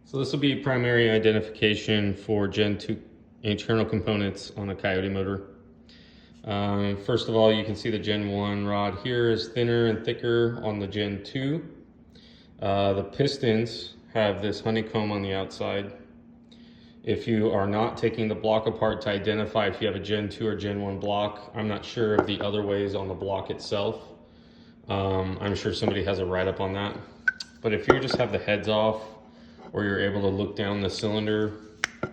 So this will be primary identification for Gen 2 internal components on a Coyote motor. First of all, you can see the Gen 1 rod here is thinner and thicker on the Gen 2. The pistons have this honeycomb on the outside. If you are not taking the block apart to identify if you have a Gen 2 or Gen 1 block, I'm not sure of the other ways on the block itself. I'm sure somebody has a write-up on that. But if you just have the heads off, or you're able to look down the cylinder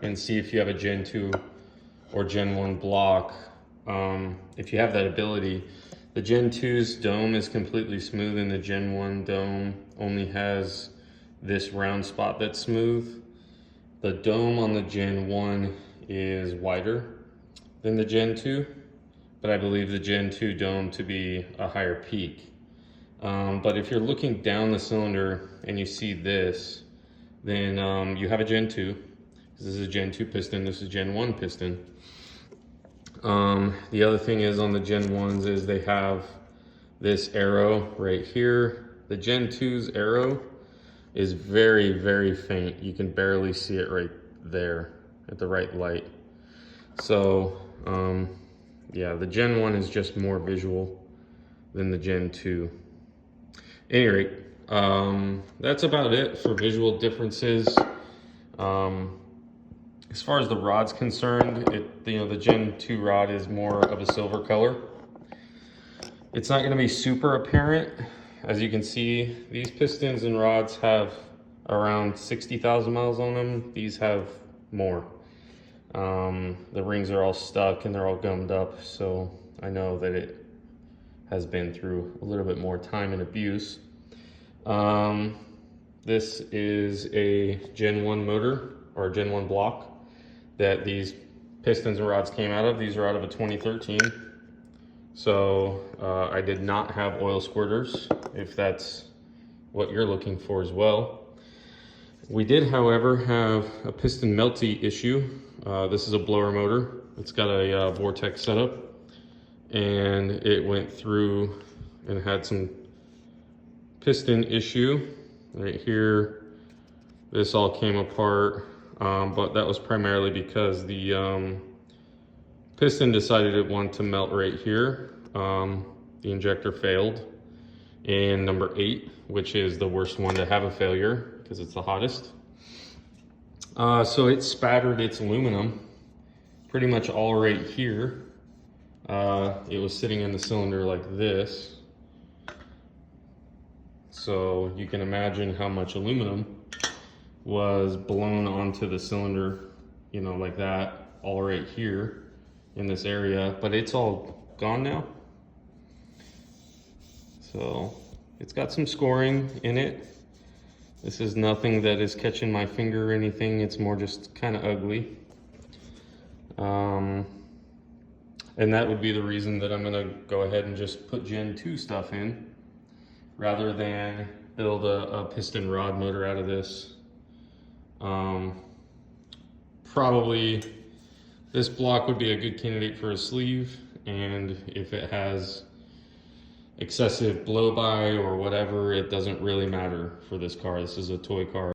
and see if you have a Gen 2 or Gen 1 block, if you have that ability, the Gen 2's dome is completely smooth and the Gen 1 dome only has this round spot that's smooth. The dome on the Gen 1 is wider than the Gen 2, but I believe the Gen 2 dome to be a higher peak. But if you're looking down the cylinder and you see this, then you have a Gen 2. This is a Gen 2 piston, this is Gen 1 piston. The other thing is on the Gen 1s is they have this arrow right here. The Gen 2's arrow is very, very faint. You can barely see it right there at the right light. So, yeah, the Gen 1 is just more visual than the Gen 2. At any rate, that's about it for visual differences. As far as the rod's concerned, the Gen 2 rod is more of a silver color. It's not going to be super apparent. As you can see, these pistons and rods have around 60,000 miles on them. These have more. The rings are all stuck and they're all gummed up, so I know that it has been through a little bit more time and abuse. This is a Gen 1 motor, or a Gen 1 block, that these pistons and rods came out of. These are out of a 2013. So I did not have oil squirters, if that's what you're looking for as well. We did, however, have a piston melty issue. This is a blower motor. It's got a vortex setup, and it went through and had some piston issue. Right here, this all came apart, but that was primarily because the piston decided it wanted to melt right here. The injector failed in number 8, which is the worst one to have a failure because it's the hottest. So it spattered its aluminum pretty much all right here. It was sitting in the cylinder like this. So you can imagine how much aluminum was blown onto the cylinder, like that, all right here in this area, but it's all gone now. So it's got some scoring in it. This is nothing that is catching my finger or anything. It's more just kind of ugly. And that would be the reason that I'm gonna go ahead and just put Gen 2 stuff in, rather than build a piston rod motor out of this. Probably this block would be a good candidate for a sleeve, and if it has excessive blow-by or whatever, it doesn't really matter for this car. This is a toy car.